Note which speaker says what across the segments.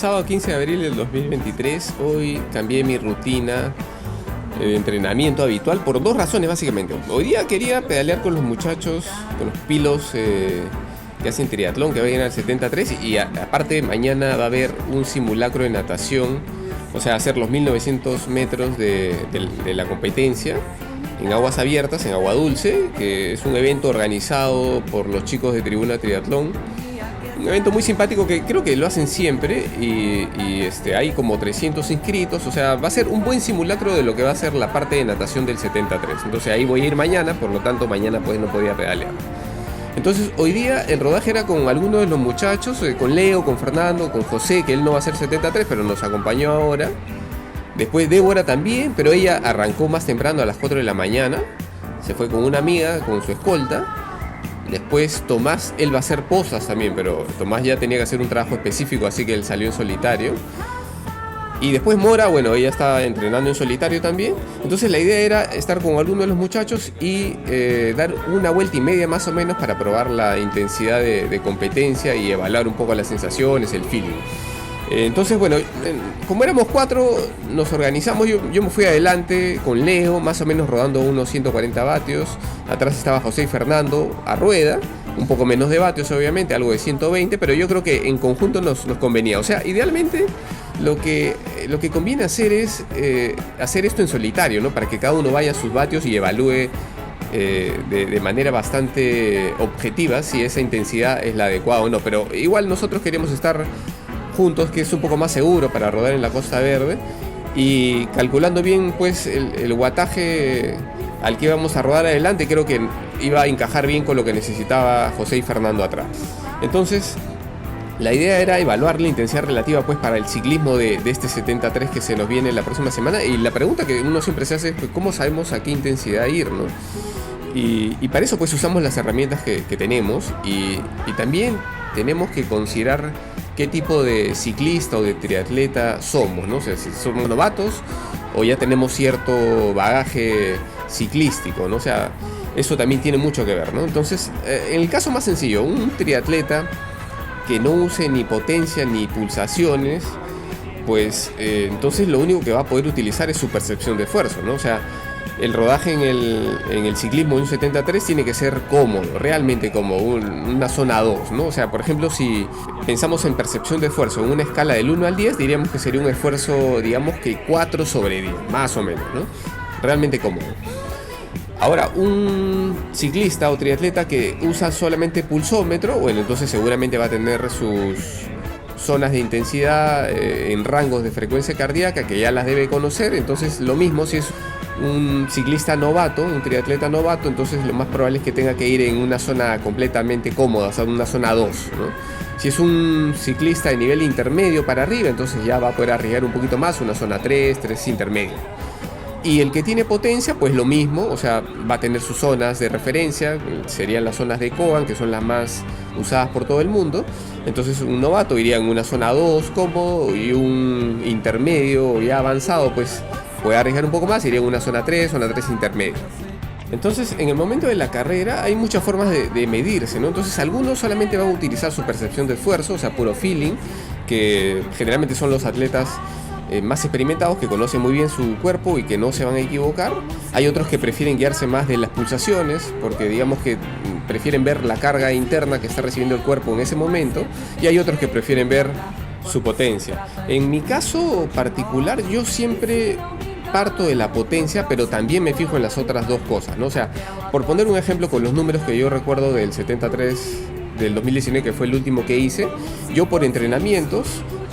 Speaker 1: sábado 15 de abril del 2023. Hoy cambié mi rutina de entrenamiento habitual por dos razones básicamente. Hoy día quería pedalear con los muchachos, con los pilos que hacen triatlón, que vayan al 73, y aparte mañana va a haber un simulacro de natación, o sea, hacer los 1900 metros de la competencia en aguas abiertas, en agua dulce, que es un evento organizado por los chicos de Tribuna Triatlón. Un evento muy simpático que creo que lo hacen siempre y hay como 300 inscritos, o sea, va a ser un buen simulacro de lo que va a ser la parte de natación del 73. Entonces ahí voy a ir mañana, por lo tanto mañana pues no podía pedalear. Entonces hoy día el rodaje era con algunos de los muchachos, con Leo, con Fernando, con José, que él no va a hacer 73, pero nos acompañó ahora. Después Débora también, pero ella arrancó más temprano a las 4 de la mañana, se fue con una amiga, con su escolta. Después Tomás, él va a hacer posas también, pero Tomás ya tenía que hacer un trabajo específico, así que él salió en solitario. Y después Mora, bueno, ella estaba entrenando en solitario también. Entonces la idea era estar con alguno de los muchachos y dar una vuelta y media más o menos para probar la intensidad de competencia y evaluar un poco las sensaciones, el feeling. Entonces, bueno, como éramos 4, nos organizamos. Yo me fui adelante con Leo, más o menos rodando unos 140 vatios. Atrás estaba José y Fernando a rueda, un poco menos de vatios obviamente, algo de 120, pero yo creo que en conjunto nos convenía. O sea, idealmente lo que conviene hacer es hacer esto en solitario, ¿no? Para que cada uno vaya a sus vatios y evalúe de manera bastante objetiva si esa intensidad es la adecuada o no. Pero igual nosotros queremos estar juntos, que es un poco más seguro para rodar en la Costa Verde, y calculando bien pues el wattaje al que íbamos a rodar adelante, creo que iba a encajar bien con lo que necesitaba José y Fernando atrás. Entonces la idea era evaluar la intensidad relativa pues para el ciclismo de este 73 que se nos viene la próxima semana, y la pregunta que uno siempre se hace es pues, ¿cómo sabemos a qué intensidad ir, ¿no? Y para eso pues usamos las herramientas que tenemos, y también tenemos que considerar qué tipo de ciclista o de triatleta somos, ¿no? O sea, si somos novatos o ya tenemos cierto bagaje ciclístico, ¿no? O sea, eso también tiene mucho que ver, ¿no? Entonces, en el caso más sencillo, un triatleta que no use ni potencia ni pulsaciones, pues entonces lo único que va a poder utilizar es su percepción de esfuerzo, ¿no? O sea, el rodaje en el ciclismo de un 73 tiene que ser cómodo, realmente cómodo, una zona 2, ¿no? O sea, por ejemplo, si pensamos en percepción de esfuerzo en una escala del 1 al 10, diríamos que sería un esfuerzo, digamos que 4 sobre 10, más o menos, ¿no? Realmente cómodo. Ahora, un ciclista o triatleta que usa solamente pulsómetro, bueno, entonces seguramente va a tener sus zonas de intensidad en rangos de frecuencia cardíaca que ya las debe conocer. Entonces lo mismo si es un ciclista novato, un triatleta novato, entonces lo más probable es que tenga que ir en una zona completamente cómoda, o sea, una zona 2, ¿no? Si es un ciclista de nivel intermedio para arriba, entonces ya va a poder arriesgar un poquito más, una zona 3 intermedio. Y el que tiene potencia, pues lo mismo, o sea, va a tener sus zonas de referencia, serían las zonas de Kogan, que son las más usadas por todo el mundo. Entonces un novato iría en una zona 2 cómodo, y un intermedio ya avanzado, pues puede arriesgar un poco más, iría en una zona 3 intermedio. Entonces, en el momento de la carrera hay muchas formas de medirse, ¿no? Entonces, algunos solamente van a utilizar su percepción de esfuerzo, o sea, puro feeling, que generalmente son los atletas más experimentados, que conocen muy bien su cuerpo y que no se van a equivocar. Hay otros que prefieren guiarse más de las pulsaciones, porque digamos que prefieren ver la carga interna que está recibiendo el cuerpo en ese momento, y hay otros que prefieren ver su potencia. En mi caso particular, yo siempre parto de la potencia, pero también me fijo en las otras dos cosas, ¿no? O sea, por poner un ejemplo con los números que yo recuerdo del 73 del 2019, que fue el último que hice, yo por entrenamientos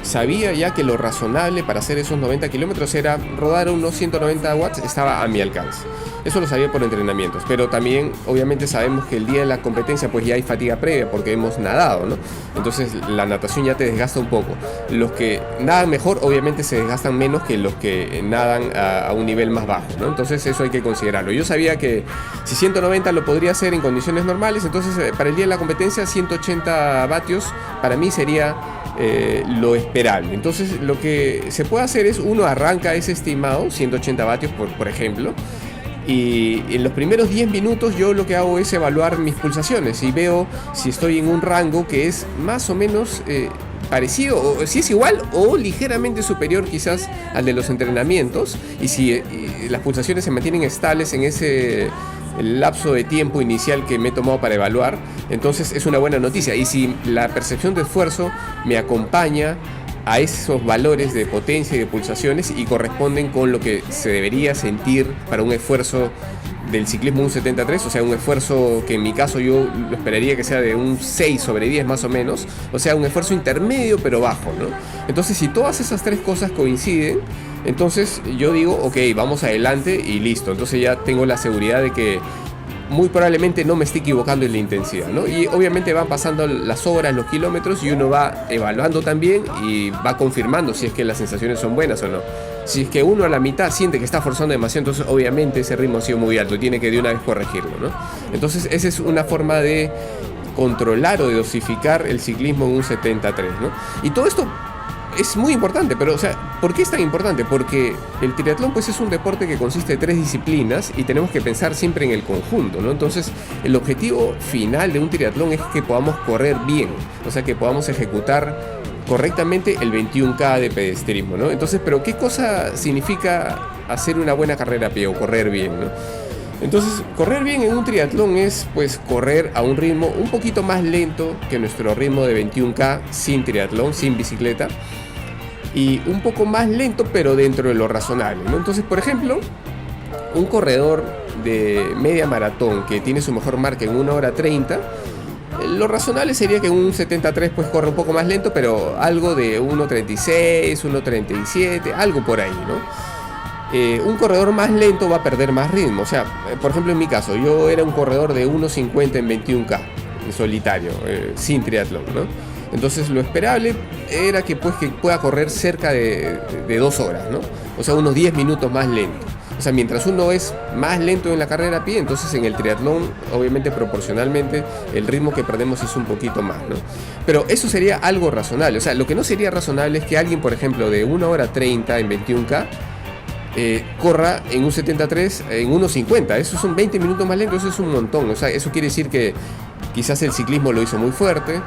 Speaker 1: sabía ya que lo razonable para hacer esos 90 kilómetros era rodar unos 190 watts, estaba a mi alcance. Eso lo sabía por entrenamientos, pero también obviamente sabemos que el día de la competencia pues ya hay fatiga previa porque hemos nadado, ¿no? Entonces la natación ya te desgasta un poco. Los que nadan mejor obviamente se desgastan menos que los que nadan a un nivel más bajo, ¿no? Entonces eso hay que considerarlo. Yo sabía que si 190 lo podría hacer en condiciones normales, entonces para el día de la competencia 180 vatios para mí sería lo esperable. Entonces lo que se puede hacer es, uno arranca ese estimado 180 vatios por ejemplo, y en los primeros 10 minutos yo lo que hago es evaluar mis pulsaciones y veo si estoy en un rango que es más o menos parecido, o si es igual o ligeramente superior quizás al de los entrenamientos, y si las pulsaciones se mantienen estables en ese lapso de tiempo inicial que me he tomado para evaluar, entonces es una buena noticia. Y si la percepción de esfuerzo me acompaña a esos valores de potencia y de pulsaciones y corresponden con lo que se debería sentir para un esfuerzo del ciclismo, un 73, o sea, un esfuerzo que en mi caso yo lo esperaría que sea de un 6/10 más o menos, o sea, un esfuerzo intermedio pero bajo, ¿no? Entonces, si todas esas tres cosas coinciden, entonces yo digo, ok, vamos adelante y listo. Entonces ya tengo la seguridad de que muy probablemente no me esté equivocando en la intensidad, ¿no? Y obviamente van pasando las horas, los kilómetros, y uno va evaluando también y va confirmando si es que las sensaciones son buenas o no. Si es que uno a la mitad siente que está forzando demasiado, entonces obviamente ese ritmo ha sido muy alto y tiene que de una vez corregirlo, ¿no? Entonces esa es una forma de controlar o de dosificar el ciclismo en un 73, ¿no? Y todo esto es muy importante, pero, o sea, ¿por qué es tan importante? Porque el triatlón, pues, es un deporte que consiste de 3 disciplinas y tenemos que pensar siempre en el conjunto, ¿no? Entonces, el objetivo final de un triatlón es que podamos correr bien, o sea, que podamos ejecutar correctamente el 21K de pedestrismo, ¿no? Entonces, ¿pero qué cosa significa hacer una buena carrera a pie o correr bien, ¿no? Entonces, correr bien en un triatlón es, pues, correr a un ritmo un poquito más lento que nuestro ritmo de 21K sin triatlón, sin bicicleta, y un poco más lento pero dentro de lo razonable, ¿no? Entonces, por ejemplo, un corredor de media maratón que tiene su mejor marca en 1:30, lo razonable sería que en un 73 pues corra un poco más lento, pero algo de 1:36, 1:37, algo por ahí, ¿no? Un corredor más lento va a perder más ritmo. O sea, por ejemplo, en mi caso, yo era un corredor de 1:50 en 21K, en solitario, sin triatlón, ¿no? Entonces lo esperable era que, pues, que pueda correr cerca de 2 horas, ¿no? O sea, unos 10 minutos más lento. O sea, mientras uno es más lento en la carrera a pie, entonces en el triatlón, obviamente proporcionalmente, el ritmo que perdemos es un poquito más, ¿no? Pero eso sería algo razonable. O sea, lo que no sería razonable es que alguien, por ejemplo, de 1:30 en 21K, corra en un 73 en 1:50. Eso son 20 minutos más lentos, eso es un montón. O sea, eso quiere decir que quizás el ciclismo lo hizo muy fuerte,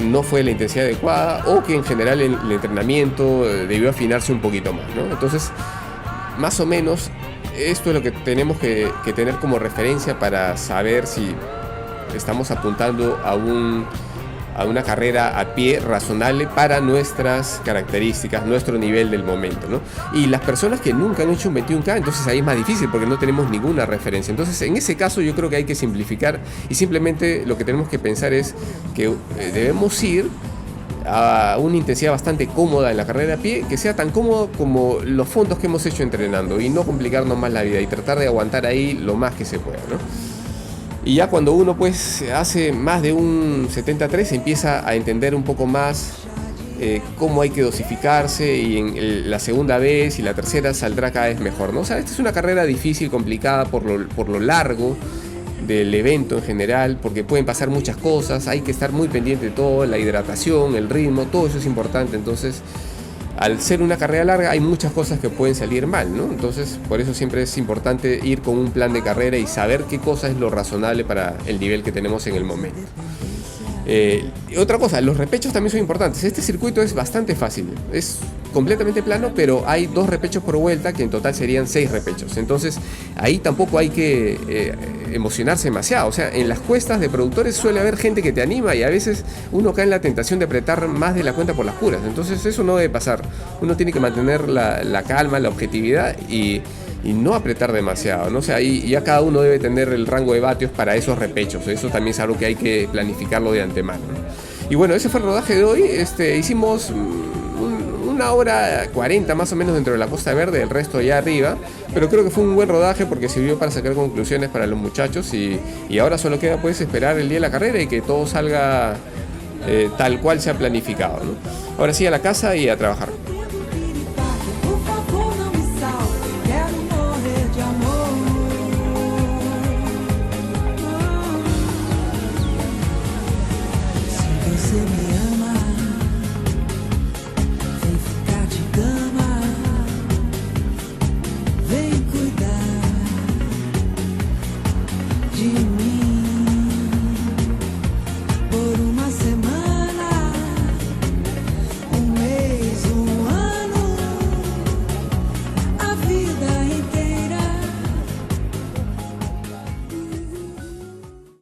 Speaker 1: no fue la intensidad adecuada, o que en general el entrenamiento debió afinarse un poquito más, ¿no? Entonces, más o menos, esto es lo que tenemos que tener como referencia para saber si estamos apuntando a una carrera a pie razonable para nuestras características, nuestro nivel del momento, ¿no? Y las personas que nunca han hecho un 21K, entonces ahí es más difícil porque no tenemos ninguna referencia. Entonces, en ese caso yo creo que hay que simplificar y simplemente lo que tenemos que pensar es que debemos ir a una intensidad bastante cómoda en la carrera a pie, que sea tan cómodo como los fondos que hemos hecho entrenando, y no complicarnos más la vida y tratar de aguantar ahí lo más que se pueda, ¿no? Y ya cuando uno, pues, hace más de un 73, empieza a entender un poco más cómo hay que dosificarse, y en la segunda vez y la tercera saldrá cada vez mejor, ¿no? O sea, esta es una carrera difícil, complicada por lo largo del evento en general, porque pueden pasar muchas cosas, hay que estar muy pendiente de todo, la hidratación, el ritmo, todo eso es importante. Entonces, al ser una carrera larga hay muchas cosas que pueden salir mal, ¿no? Entonces, por eso siempre es importante ir con un plan de carrera y saber qué cosa es lo razonable para el nivel que tenemos en el momento. Otra cosa, los repechos también son importantes. Este circuito es bastante fácil, es completamente plano, pero hay 2 repechos por vuelta, que en total serían 6 repechos. Entonces ahí tampoco hay que emocionarse demasiado. O sea, en las cuestas de productores suele haber gente que te anima, y a veces uno cae en la tentación de apretar más de la cuenta por las puras. Entonces eso no debe pasar. Uno tiene que mantener la calma, la objetividad y no apretar demasiado, ¿no? O sea, ahí ya cada uno debe tener el rango de vatios para esos repechos. Eso también es algo que hay que planificarlo de antemano, ¿no? Y bueno, ese fue el rodaje de hoy. Hicimos 1:40 más o menos dentro de la Costa Verde, el resto allá arriba, pero creo que fue un buen rodaje porque sirvió para sacar conclusiones para los muchachos, y ahora solo queda, pues, esperar el día de la carrera y que todo salga tal cual se ha planificado, ¿no? Ahora sí, a la casa y a trabajar.
Speaker 2: De